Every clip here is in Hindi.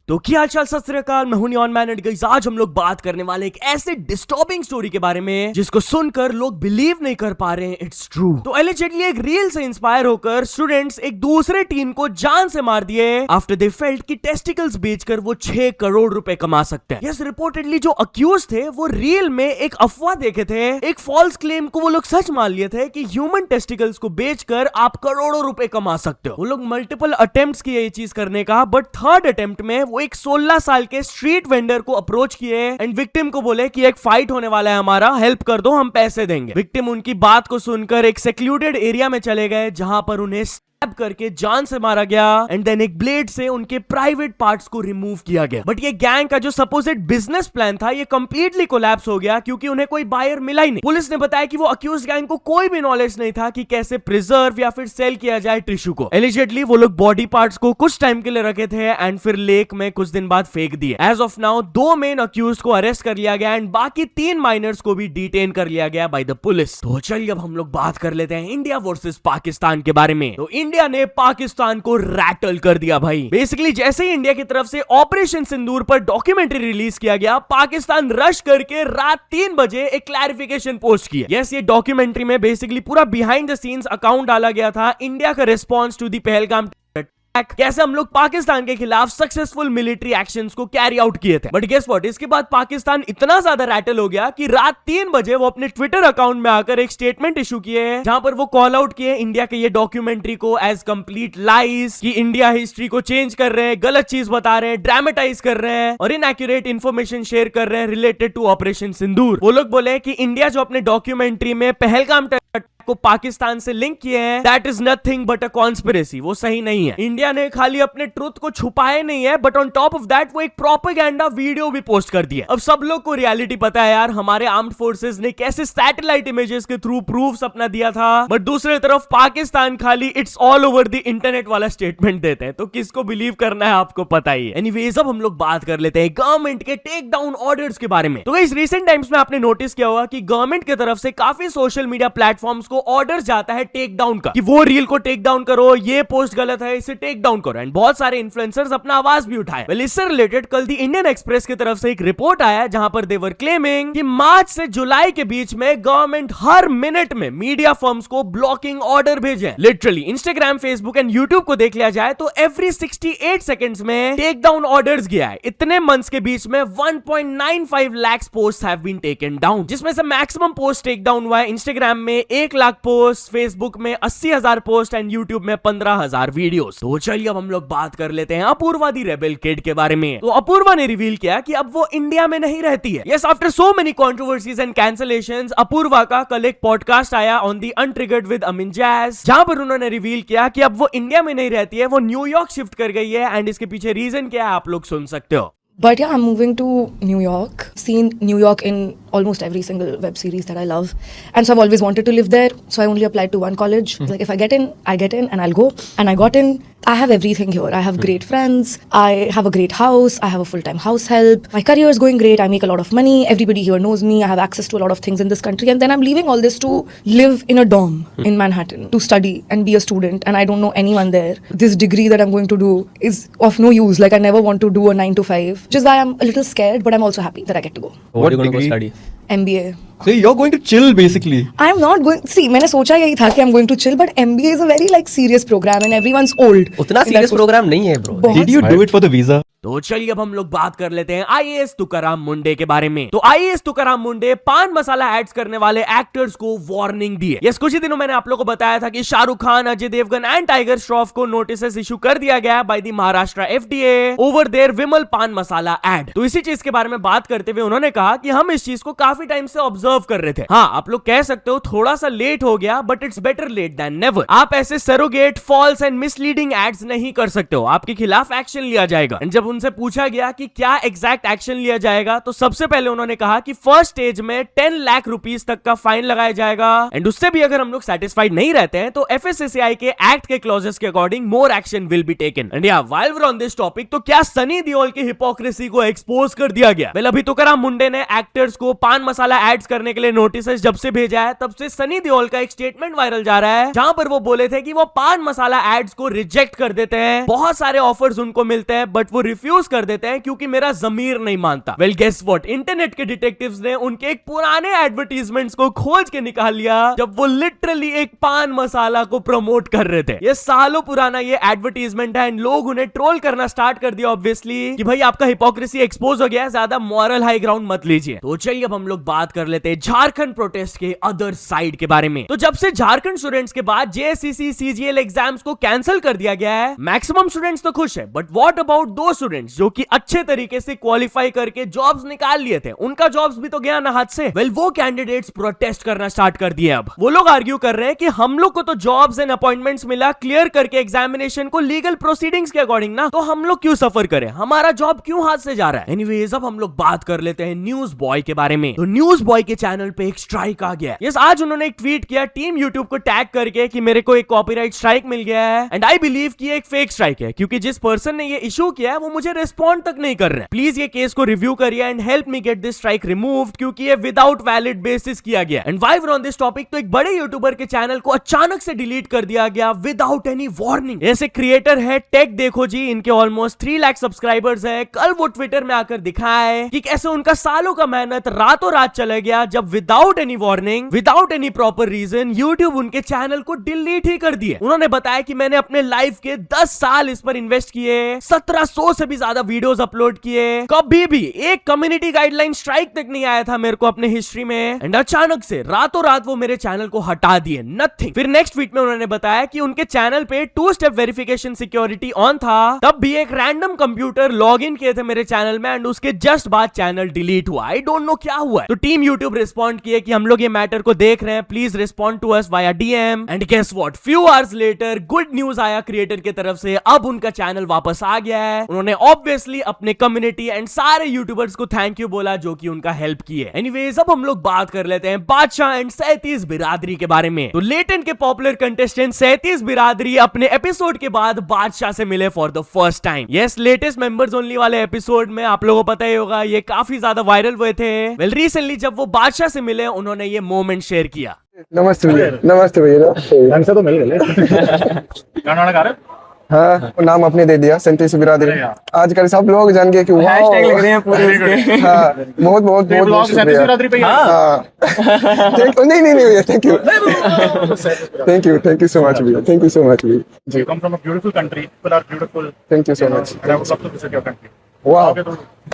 तो क्या हालचाल, सत श्री अकाल, मैं हूं नियॉन मैन एंड गाइस आज हम लोग बात करने वाले एक ऐसे डिस्टर्बिंग स्टोरी के बारे में जिसको सुनकर लोग बिलीव नहीं कर पा रहे हैं इट्स ट्रू। तो एलिजिडली एक रील से इंस्पायर होकर स्टूडेंट्स एक दूसरे टीम को जान से मार दिए आफ्टर दे फेल्ट कि टेस्टिकल्स बेचकर वो 6 करोड़ रुपए कमा सकते हैं। यस, रिपोर्टेडली जो अक्यूज थे वो रील में एक अफवाह देखे थे, एक फॉल्स क्लेम को वो लोग सच मान लिए थे कि ह्यूमन टेस्टिकल्स को बेचकर आप करोड़ों रुपए कमा सकते हो। वो लोग मल्टीपल अटेम्प्ट्स किए ये चीज करने का, बट थर्ड अटेम्प्ट में वो एक 16 साल के स्ट्रीट वेंडर को अप्रोच किए एंड विक्टिम को बोले कि एक फाइट होने वाला है हमारा, हेल्प कर दो, हम पैसे देंगे। विक्टिम उनकी बात को सुनकर एक सेक्लूडेड एरिया में चले गए जहां पर उन्हें करके जान से मारा गया एंड देन एक ब्लेड से उनके प्राइवेट पार्ट्स को रिमूव किया गया। बट ये गैंग का जो सपोजिड बिजनेस प्लान था ये कंप्लीटली कोलैप्स हो गया क्योंकि उन्हें कोई बायर मिला ही नहीं। पुलिस ने बताया कि वो अक्यूज गैंग को कोई भी नॉलेज नहीं था कि कैसे प्रिजर्व या फिर सेल किया जाए टिश्यू को। एलिजिडली वो लोग बॉडी पार्ट्स को कुछ टाइम के लिए रखे थे एंड फिर लेक में कुछ दिन बाद फेंक दिए। As of now 2 main accused को अरेस्ट कर लिया गया एंड बाकी 3 माइनर्स को भी डिटेन कर लिया गया बाय द पुलिस। तो चलिए अब हम लोग बात कर लेते हैं इंडिया वर्सेस पाकिस्तान के बारे में। तो इंडिया ने पाकिस्तान को रैटल कर दिया भाई। बेसिकली जैसे ही इंडिया की तरफ से ऑपरेशन सिंदूर पर डॉक्यूमेंट्री रिलीज किया गया, पाकिस्तान रश करके रात 3 बजे एक क्लैरिफिकेशन पोस्ट किया। यस, ये डॉक्यूमेंट्री में बेसिकली पूरा बिहाइंड द सीन्स अकाउंट डाला गया था इंडिया का रिस्पॉन्स टू द पहलगाम, कैसे हम लोग पाकिस्तान के खिलाफ सक्सेसफुल मिलिट्री एक्शंस को कैरी आउट किए थे। बट गेस व्हाट, इसके बाद पाकिस्तान इतना ज्यादा रैटल हो गया कि रात 3 बजे वो अपने ट्विटर अकाउंट में आकर एक स्टेटमेंट इशू किए जहां पर वो कॉल आउट किए इंडिया के ये डॉक्यूमेंट्री को एज कंप्लीट लाइज, कि इंडिया हिस्ट्री को चेंज कर रहे हैं, गलत चीज बता रहे हैं, ड्रामेटाइज कर रहे हैं और इनएक्यूरेट इंफॉर्मेशन शेयर कर रहे हैं रिलेटेड टू ऑपरेशन सिंदूर। वो लोग बोले कि इंडिया जो अपने डॉक्यूमेंट्री में पहलगाम को पाकिस्तान से लिंक किए हैं, that is nothing but a conspiracy, वो सही नहीं है। इंडिया ने खाली अपने ट्रुथ को छुपाए नहीं है but on top of that वो एक प्रोपेगेंडा वीडियो भी पोस्ट कर दिया। अब सब लोग को रियलिटी पता है यार, हमारे आर्म्ड फोर्सेस ने कैसे सैटेलाइट इमेजेस के थ्रू प्रूफ्स अपना दिया था, बट दूसरी तरफ पाकिस्तान खाली it's all over the internet वाला स्टेटमेंट देते हैं। तो किसको बिलीव करना है आपको पता ही है। एनीवेज अब हम लोग बात कर लेते हैं गवर्नमेंट के टेक डाउन ऑर्डर्स के बारे में। तो इस रिसेंट टाइम्स में आपने नोटिस किया होगा कि गवर्नमेंट की तरफ से काफी सोशल मीडिया प्लेटफॉर्म्स को ऑर्डर जाता है टेक डाउन का, कि वो रील को टेक डाउन करो, ये पोस्ट गलत है, इसे टेक डाउन करो। एंड बहुत सारे इन्फ्लुएंसर्स अपना आवाज भी उठाए। वेल, इससे रिलेटेड कल दी इंडियन एक्सप्रेस की तरफ से एक रिपोर्ट आया जहां पर दे वर क्लेमिंग कि मार्च से जुलाई के बीच में गवर्नमेंट हर मिनट में मीडिया फर्म्स को ब्लॉकिंग ऑर्डर भेजे। Literally Instagram, Facebook and YouTube को देख लिया जाए तो एवरी 68 सेकंड्स में टेक डाउन ऑर्डर्स गया है। इतने मंथ्स के बीच में 1.95 lakh post have been taken down, जिसमें से मैक्सिमम पोस्ट टेक डाउन हुआ है इंस्टाग्राम में 1 लाख पोस्ट, फेसबुक में 80,000 पोस्ट एंड यूट्यूब में 15,000 वीडियोस। तो चलिए अब हम लोग बात कर लेते हैं अपूर्वा दी रेबेल किड के बारे में। तो अपूर्वा ने रिवील किया कि अब वो इंडिया में नहीं रहती है। Yes, after so many controversies and cancellations, Apoorva का कल एक पॉडकास्ट आया on the Untriggered with Amin Jaz, जहां पर उन्होंने रिवील किया कि अब वो इंडिया में नहीं रहती है, वो न्यूयॉर्क शिफ्ट कर गई है एंड इसके पीछे रीजन क्या है आप लोग सुन सकते हो। But yeah, I'm moving to New York. Seen New York in almost every single web series that I love. And so I've always wanted to live there. So I only applied to one college. Like if I get in, and I'll go. And I got in. I have everything here. I have great friends. I have a great house. I have a full-time house help. My career is going great. I make a lot of money. Everybody here knows me. I have access to a lot of things in this country. And then I'm leaving all this to live in a dorm in Manhattan to study and be a student. And I don't know anyone there. This degree that I'm going to do is of no use. Like I never want to do a 9 to 5. Which is why I'm a little scared, but I'm also happy that I get to go. What are you going to go study? MBA. So you're going to chill basically. I'm not going. See, मैंने सोचा यही था कि I'm going to chill, but MBA is a very like serious program and everyone's old. उतना serious program नहीं है bro. Did you do it for the visa? तो चलिए अब हम लोग बात कर लेते हैं आईएएस तुकाराम मुंडे के बारे में। तो आईएएस तुकाराम मुंडे पान मसाला एड्स करने वाले एक्टर्स को वार्निंग दी है। यस, कुछ ही दिनों मैंने आप लोगों को बताया था कि शाहरुख खान, अजय देवगन एंड टाइगर श्रॉफ को नोटिस इशू कर दिया गया by the Maharashtra FDA over there Vimal pan masala add. तो इसी चीज के बारे में बात करते हुए उन्होंने कहा कि हम इस चीज को काफी टाइम से ऑब्जर्व कर रहे थे। हाँ, आप लोग कह सकते हो थोड़ा सा लेट हो गया, but it's better late than never. आप ऐसे surrogate, false and misleading ads नहीं कर सकते हो, आपके खिलाफ एक्शन लिया जाएगा। जब उनसे पूछा गया कि क्या एग्जैक्ट एक्शन लिया जाएगा, तो सबसे पहले उन्होंने कहा कि फर्स्ट स्टेज में 10 लाख रुपीस तक का फाइन लगाया जाएगा एंड उससे भी अगर हम लोग सेटिस्फाइड नहीं रहते हैं तो एफएससीआई के एक्ट के क्लॉजेस के according more action will be taken. And yeah while we are on this topic, तो क्या सनी देओल की हिपोक्रेसी को एक्सपोज कर दिया गया? वेल, अभी तुकाराम मुंडे ने एक्टर्स को पान मसाला एड्स करने के लिए नोटिस जब से भेजा है तब से सनी देओल का एक स्टेटमेंट वायरल जा रहा है जहां पर वो बोले थे कि वो पान मसाला एड्स को रिजेक्ट कर देते हैं। बहुत सारे ऑफर्स उनको मिलते हैं बट वो रिफ्यूज कर देते हैं क्योंकि मेरा जमीर नहीं मानता। वेल गेस व्हाट, इंटरनेट के डिटेक्टिव्स ने उनके एक पुराने एडवर्टीजमेंट्स को खोज के निकाल लिया जब वो लिटरली एक पान मसाला को प्रमोट कर रहे थे। ये सालों पुराना ये एडवर्टीजमेंट है एंड लोग उन्हें ट्रोल करना स्टार्ट कर दिया ऑब्वियसली कि भाई आपका हिपोक्रेसी एक्सपोज हो गया, ज्यादा मॉरल हाई ग्राउंड मत लीजिए। तो चलिए अब हम लोग बात कर लेते हैं झारखंड प्रोटेस्ट के अदर साइड के बारे में। तो जब से झारखंड स्टूडेंट्स के बाद जेएससीसी सीजीएल एग्जाम्स को कैंसिल कर दिया गया है, मैक्सिमम स्टूडेंट्स तो खुश है बट व्हाट अबाउट दो स्टूडेंट्स जो कि अच्छे तरीके से क्वालिफाई करके जॉब्स निकाल लिए थे, उनका जॉब्स भी तो गया ना हाथ से। वेल वो कैंडिडेट्स प्रोटेस्ट करना स्टार्ट कर दिए। अब वो लोग आर्ग्यू कर रहे हैं कि हम लोग को तो जॉब्स एंड अपॉइंटमेंट्स मिला क्लियर करके एग्जामिनेशन को लीगल प्रोसीडिंग्स के अकॉर्डिंग ना, तो हम लोग क्यों सफर करें, हमारा जॉब क्यों हाथ से जा रहा है। एनीवेज अब हम लोग बात कर लेते हैं न्यूज बॉय के बारे में। तो न्यूज बॉय के चैनल पे एक स्ट्राइक आ गया। यस, आज उन्होंने एक ट्वीट किया टीम यूट्यूब को टैग करके कि मेरे को एक कॉपीराइट स्ट्राइक मिल गया है एंड आई बिलीव कि एक फेक स्ट्राइक है क्योंकि जिस पर्सन ने ये इशू किया है वो मुझे रिस्पॉन्ड तक नहीं कर रहे। प्लीज ये केस को रिव्यू करिए and help me get this strike removed क्योंकि ये विदाउट वैलिड बेसिस किया गया। एंड वाइव ऑन दिस टॉपिक, तो एक बड़े यूट्यूबर के चैनल को अचानक से डिलीट कर दिया गया विदाउट एनी वार्निंग। ऐसे क्रिएटर है टेक देखो जी, इनके ऑलमोस्ट 3 लाख सब्सक्राइबर्स है। कल वो ट्विटर में आकर दिखाए कि कैसे उनका सालों का मेहनत रातों रात चला गया जब without any warning, without any proper reason YouTube उनके चैनल को डिलीट ही कर दिए। उन्होंने बताया कि मैंने अपने लाइफ के 10 साल इस पर इन्वेस्ट किए, 1700 से भी ज्यादा वीडियोस अपलोड किए, कभी भी एक कम्युनिटी गाइडलाइन स्ट्राइक तक नहीं आया था मेरे को अपने हिस्ट्री में एंड अचानक से रातों रात वो मेरे चैनल को हटा दिए, नथिंग। फिर नेक्स्ट ट्वीट में उन्होंने बताया कि उनके चैनल पे 2 स्टेप वेरिफिकेशन सिक्योरिटी ऑन था, तब भी एक रैंडम कंप्यूटर लॉग इन किए थे मेरे चैनल में एंड उसके जस्ट बाद चैनल डिलीट हुआ। आई डोंट नो क्या हुआ है। तो टीम यूट्यूब रिस्पॉन्ड किए कि हम लोग ये मैटर को देख रहे हैं, please respond to us via DM. And guess what, few hours later good news आया क्रिएटर की तरफ से, अब उनका चैनल वापस आ गया है। उन्होंने ऑब्वियसली अपने कम्युनिटी एंड सारे यूट्यूबर्स को थैंक यू बोला जो कि उनका हेल्प किए। एनीवेज अब हम लोग बात कर लेते हैं बादशाह एंड 37 बिरादरी के बारे में। तो लेटेंट के पॉपुलर कंटेस्टेंट 37 बिरादरी अपने एपिसोड के बाद बादशाह से मिले for the first time. Yes, latest members only वाले एपिसोड में आप लोगों को पता ही होगा ये काफी ज्यादा वायरल हुए थे। वेल रिसेंटली जब वो बादशाह से मिले उन्होंने ये मोमेंट शेयर किया। नमस्ते भैया। नमस्ते भैया। ढंग से तो मिल गए। गाना गा रहे हो? हाँ, वो नाम अपने दे दिया 37 बिरादरी। आजकल सब लोग जान गए कि हैशटैग लग रहे हैं पूरे उसके। हाँ, बहुत बहुत बहुत बहुत शुक्रिया। बिरादरी पे ही है। हाँ, नहीं भैया, थैंक यू सो मच भैया, थैंक यू सो मच भैया। You come from a beautiful country. People are beautiful. Thank you so much. And I would love to visit your country. वाह,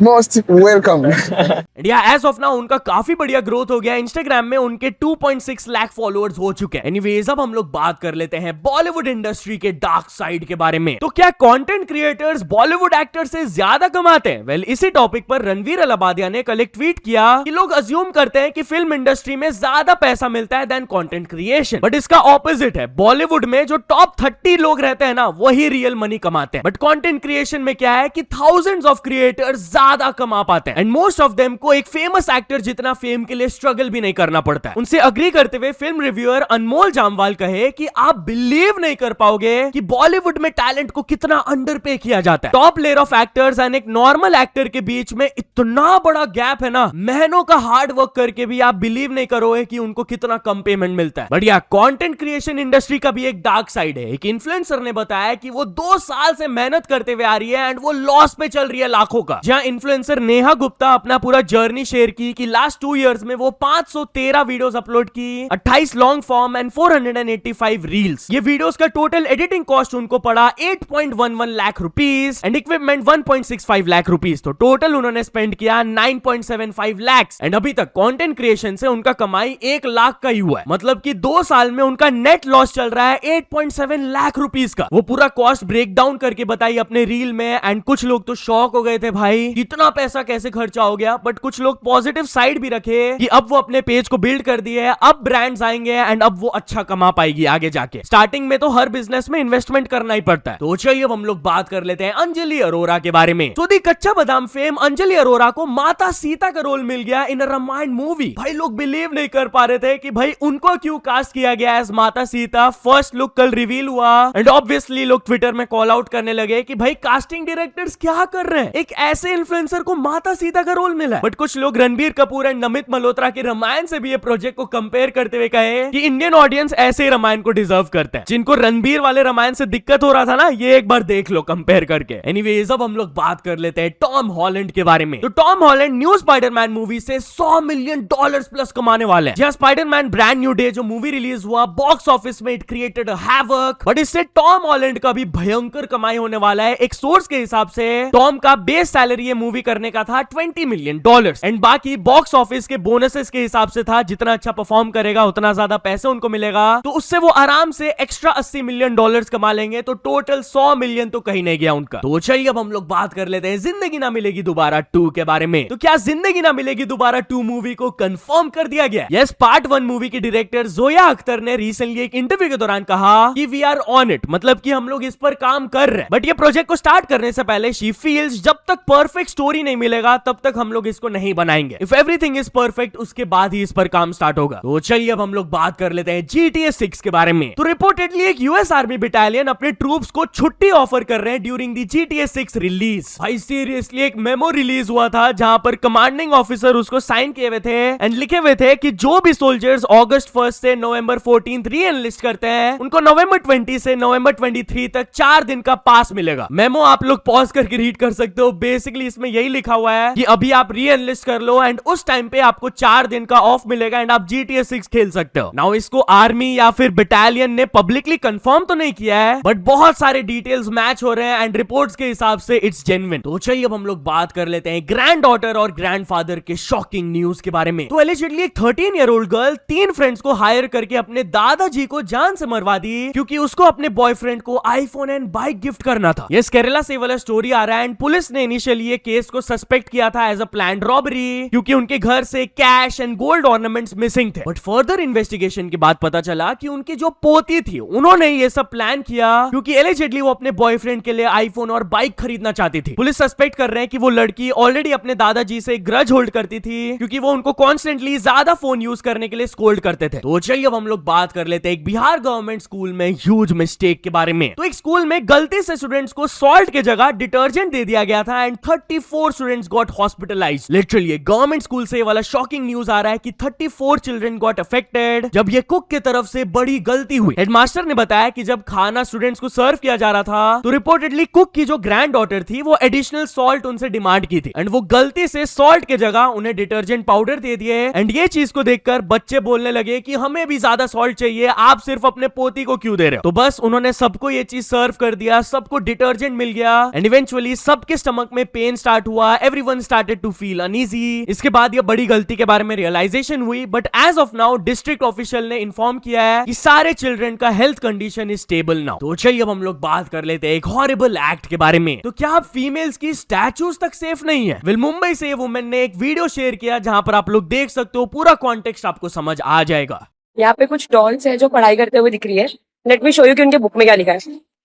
most welcome. India as of now उनका काफी बढ़िया ग्रोथ हो गया। इंस्टाग्राम में उनके 2.6 लाख फॉलोअर्स हो चुके हैं। एनीवेज अब हम लोग बात कर लेते हैं बॉलीवुड इंडस्ट्री के डार्क साइड के बारे में। तो क्या कंटेंट क्रिएटर्स बॉलीवुड एक्टर से ज्यादा कमाते हैं? वेल इसी टॉपिक पर रणवीर अलाबादिया ने कल एक ट्वीट किया कि लोग अज्यूम करते हैं कि फिल्म इंडस्ट्री में ज्यादा पैसा मिलता है देन कंटेंट क्रिएशन, बट इसका ऑपोजिट है। बॉलीवुड में जो टॉप 30 लोग रहते हैं ना, वही रियल मनी कमाते हैं। बट कंटेंट क्रिएशन में क्या है कि थाउजेंड्स ऑफ क्रिएटर्स ज्यादा कमा पाते हैं एंड मोस्ट ऑफ देम को एक फेमस एक्टर जितना फेम के लिए स्ट्रगल भी नहीं करना पड़ता है। उनसे अग्री करते हुए फिल्म रिव्यूअर अनमोल जामवाल कहे कि आप बिलीव नहीं कर पाओगे कि बॉलीवुड में टैलेंट को कितना अंडर पे किया जाता है। Top layer of actors and एक नॉर्मल एक्टर के बीच में इतना बड़ा गैप है ना, महीनों का हार्ड वर्क करके भी आप बिलीव नहीं करोगे कि उनको कितना कम पेमेंट मिलता है। बढ़िया, कंटेंट क्रिएशन इंडस्ट्री का भी एक डार्क साइड है। एक इन्फ्लुएंसर ने बताया कि वो 2 साल से मेहनत करते हुए आ रही है एंड वो लॉस पे चल रही है लाखों का। जहां इन्फ्लुएंसर नेहा गुप्ता अपना पूरा जर्नी शेयर की कि लास्ट 2 इयर्स में वो 513 वीडियोस अपलोड की, 28 लॉन्ग फॉर्म एंड 485 रील्स। ये वीडियोस का टोटल एडिटिंग कॉस्ट उनको पड़ा 8.11 lakh rupees and equipment 1.65 lakh rupees. तो टोटल उन्होंने स्पेंड किया 9.75 लाख एंड अभी तक कंटेंट क्रिएशन से उनका कमाई 1 लाख का ही हुआ है। मतलब कि 2 साल में उनका नेट लॉस चल रहा है 8.7 लाख रुपीस का। वो पूरा कॉस्ट ब्रेक डाउन करके बताई अपने रील में एंड कुछ लोग तो शॉक हो गए थे, भाई इतना पैसा कैसे खर्चा हो गया। बट कुछ लोग पॉजिटिव साइड भी रखे कि अब वो अपने पेज को बिल्ड कर दिए है, अब ब्रांड्स आएंगे एंड अब वो अच्छा कमा पाएगी आगे जाके। स्टार्टिंग में तो हर बिजनेस में इन्वेस्टमेंट करना ही पड़ता है। तो चलिए अब हम लोग बात कर लेते हैं अंजलि अरोरा के बारे में। तो दी कच्चा बादाम फेम अंजलि अरोरा को माता सीता का रोल मिल गया इन अ रामायण मूवी। भाई लोग बिलीव नहीं कर पा रहे थे कि भाई उनको क्यों कास्ट किया गया एज माता सीता। फर्स्ट लुक कल रिवील हुआ एंड ऑब्वियसली लोग ट्विटर में कॉल आउट करने लगे कि भाई कास्टिंग डायरेक्टर्स क्या कर रहे हैं। एक ऐसे इन्फ्लुएंसर को माता सीता का रोल मिला है। बट कुछ लोग रणबीर कपूर एंड नमित मल्होत्रा के रामायण से भी ये प्रोजेक्ट को कंपेयर करते हुए कहे कि इंडियन ऑडियंस ऐसे ही रामायण को डिजर्व करते हैं। जिनको रणबीर वाले रामायण से दिक्कत हो रहा था ना, ये एक बार देख लो कंपेयर करके। एनीवेज, अब हम लोग बात कर लेते हैं टॉम हॉलैंड के बारे में। तो Tom Holland new Spiderman movie से $100 मिलियन प्लस कमाने वाले हैं। जहां स्पाइडरमैन ब्रांड न्यू डे जो मूवी रिलीज हुआ, बॉक्स ऑफिस में इट क्रिएटेड हैवक, बट इससे टॉम हॉलैंड का भी भयंकर कमाई होने वाला है। एक सोर्स के हिसाब से टॉम का बेस सैलरी ये मूवी करने का था $20 मिलियन एंड बाकी बॉक्स ऑफिस के बोनसेस के हिसाब से था, जितना अच्छा परफॉर्म करेगा उतना ज्यादा पैसे उनको मिलेगा, तो उससे वो आराम से एक्स्ट्रा $80 मिलियन कमा लेंगे। तो टोटल 100 मिलियन तो कहीं नहीं गया उनका। तो चलिए अब हम लोग बात कर लेते हैं जिंदगी ना मिलेगी दोबारा 2 के बारे में। तो क्या जिंदगी ना मिलेगी दोबारा 2 मूवी को कंफर्म कर दिया गया? यस, पार्ट 1 मूवी की डायरेक्टर जोया अख्तर ने रिसेंटली एक इंटरव्यू के दौरान कहा कि वी आर ऑन इट, मतलब कि हम लोग इस पर काम कर रहे हैं। बट ये प्रोजेक्ट को स्टार्ट करने से पहले शी फील्स जब तक परफेक्ट स्टोरी नहीं मिलेगा तब तक हम लोग इसको नहीं बनाएंगे। इफ एवरीथिंग इज परफेक्ट, उसके बाद ही इस पर काम स्टार्ट होगा। तो चलिए अब हम लोग बात कर लेते हैं GTA 6 के बारे में। तो रिपोर्टेडली एक यूएस आर्मी बटालियन अपने ट्रूप्स को छुट्टी ऑफर कर रहे हैं ड्यूरिंग द GTA 6 रिलीज। भाई सीरियसली, एक मेमो रिलीज हुआ था जहां पर कमांडिंग ऑफिसर उसको साइन किए हुए थे एंड लिखे हुए थे कि जो भी सोल्जर्स अगस्त 1 से नवंबर 14 री एनलिस्ट करते हैं उनको नवंबर 20 से नवंबर 23 तक 4 दिन का पास मिलेगा। मेमो आप लोग पॉज करके रीड कर सकते हो। बेसिकली इसमें यही लिखा हुआ है कि अभी आप री एनलिस्ट कर लो एंड उस टाइम पे आपको 4 दिन का ऑफ मिलेगा एंड आप GTA 6 खेल सकते हो। नाउ इसको आर्मी या फिर बटालियन ने पब्लिकली कंफर्म तो नहीं किया है, बट बहुत सारे डिटेल्स मैच हो रहे हैं एंड रिपोर्ट्स के हिसाब से इट्स जेन्युइन। तो चलिए अब हम लोग बात कर लेते हैं ग्रैंड डॉटर और ग्रैंडफादर के शॉकिंग न्यूज के बारे में। तो एलिजिडली एक 13 ईयर ओल्ड गर्ल 3 फ्रेंड्स को हायर करके अपने दादाजी को जान से मरवा दी क्योंकि उसको अपने बॉयफ्रेंड को आईफोन एंड बाइक गिफ्ट करना था। यस, केरला से वाला स्टोरी आ रहा है एंड पुलिस ने इनिशियली ये केस को सस्पेक्ट किया था एज अ प्लान्ड रॉबरी क्योंकि उनके घर से cash and gold ornaments missing थे। बट फर्दर इन्वेस्टिगेशन के बाद पता चला कि उनकी जो पोती थी उन्होंने ये सब प्लान किया क्योंकि एलिजिडली वो अपने बॉयफ्रेंड के लिए आईफोन और बाइक खरीदना चाहती थी। पुलिस सस्पेक्ट कर रहे हैं कि वो लड़की ऑलरेडी अपने दादाजी से ग्रज होल्ड करती थी क्योंकि वो उनको कॉन्स्टेंटली ज्यादा फोन यूज करने के लिए स्कोल्ड करते थे। तो चलिए अब हम लोग बात कर लेते हैं एक बिहार गवर्नमेंट स्कूल में ह्यूज मिस्टेक के बारे में। तो एक स्कूल में गलती से स्टूडेंट्स को सॉल्ट के जगह डिटर्जेंट दे दिया गया था and 34 students got hospitalised. Literally government school से वाला शॉकिंग न्यूज आ रहा है कि 34 चिल्ड्रन गॉट अफेक्टेड जब ये कुक की तरफ से बड़ी गलती हुई। हेडमास्टर ने बताया कि जब खाना स्टूडेंट्स को सर्व किया जा रहा था तो रिपोर्टेडली कुक की जो ग्रैंड डॉटर थी वो एडिशनल सॉल्ट उनसे डिमांड की थी एंड वो गलती से सॉल्ट के जगह उन्हें डिटर्जेंट पाउडर दे दिए एंड ये चीज को देखकर बच्चे बोलने लगे कि हमें भी ज्यादा सॉल्ट चाहिए, आप सिर्फ अपने पोती को क्यों दे रहे हो। तो बस उन्होंने सबको ये चीज सर्व कर दिया, सबको डिटर्जेंट मिल गया एंड इवेंचुअली सबके स्टमक में पेन स्टार्ट हुआ, everyone started to feel uneasy. इसके बाद ये बड़ी गलती के बारे में रियलाइजेशन हुई but as of now district official ने इन्फॉर्म किया है कि सारे चिल्ड्रन का health condition is stable now. तो चलिए अब हम लोग बात कर लेते हैं एक हॉरिबल एक्ट के बारे में। तो क्या आप फीमेल्स की स्टैचूज तक सेफ नहीं है? वेल, मुंबई से वुमेन ने एक वीडियो शेयर किया जहां पर आप लोग देख सकते हो, पूरा कॉन्टेक्स्ट आपको समझ आ जाएगा। यहाँ पे कुछ डॉल्स है जो पढ़ाई करते हुए दिख रही है। लेट मी शो यू कि उनके बुक में क्या लिखा है।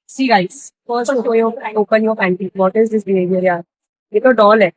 See guys, first open your panty, what is this behaviour यार। ये तो डॉल है,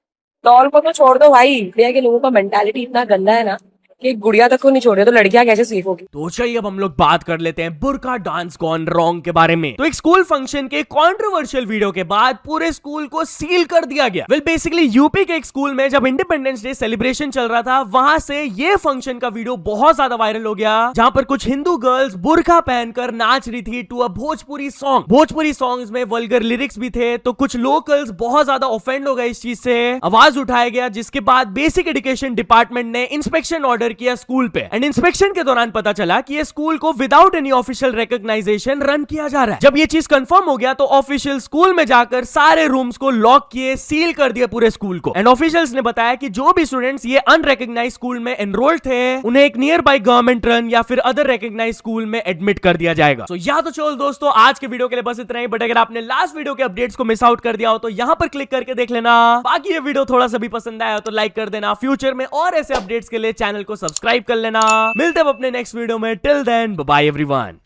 डॉल को तो छोड़ दो भाई। इंडिया के लोगों का मेंटालिटी इतना गंदा है ना कि गुड़िया तक को नहीं छोड़ रहे, तो लड़कियां कैसे सेफ होगी। तो चलिए अब हम लोग बात कर लेते हैं बुर्का डांस गॉन रॉन्ग के बारे में। तो एक स्कूल फंक्शन के कंट्रोवर्शियल वीडियो के बाद पूरे स्कूल को सील कर दिया गया। वेल, बेसिकली यूपी के एक स्कूल में जब इंडिपेंडेंस डे सेलिब्रेशन चल रहा था वहां से ये फंक्शन का वीडियो बहुत ज्यादा वायरल हो गया जहां पर कुछ हिंदू गर्ल्स बुर्का पहनकर नाच रही थी to a Bhojpuri song. Bhojpuri songs में वल्गर लिरिक्स भी थे तो कुछ लोकल्स बहुत ज्यादा ऑफेंड हो गए इस चीज से, आवाज उठाया गया, जिसके बाद बेसिक एजुकेशन डिपार्टमेंट ने इंस्पेक्शन ऑर्डर किया स्कूल पे एंड इंस्पेक्शन के दौरान पता चला कि ये स्कूल को without any official recognisation run किया जा रहा है। जब ये चीज कंफर्म हो गया तो ऑफिशियल स्कूल में जाकर सारे रूम्स को लॉक किए, सील कर दिए पूरे स्कूल को एंड ऑफिशियल्स ने बताया कि जो भी स्टूडेंट्स ये अनरिकॉग्नाइज्ड स्कूल में एनरोल्ड थे उन्हें एक नियर बाय गवर्नमेंट रन या फिर अदर रिकॉग्नाइज्ड स्कूल में एडमिट कर दिया जाएगा। तो या तो चलो दोस्तों, आज के वीडियो के लिए बस इतना ही, बट अगर आपने लास्ट वीडियो के अपडेट्स को मिस आउट कर दिया हो तो यहां पर क्लिक करके देख लेना। बाकी ये वीडियो थोड़ा सा भी पसंद आया तो लाइक कर देना। फ्यूचर में और ऐसे अपडेट्स के लिए चैनल को सब्सक्राइब कर लेना। मिलते हैं अपने नेक्स्ट वीडियो में। Till then, bye bye everyone.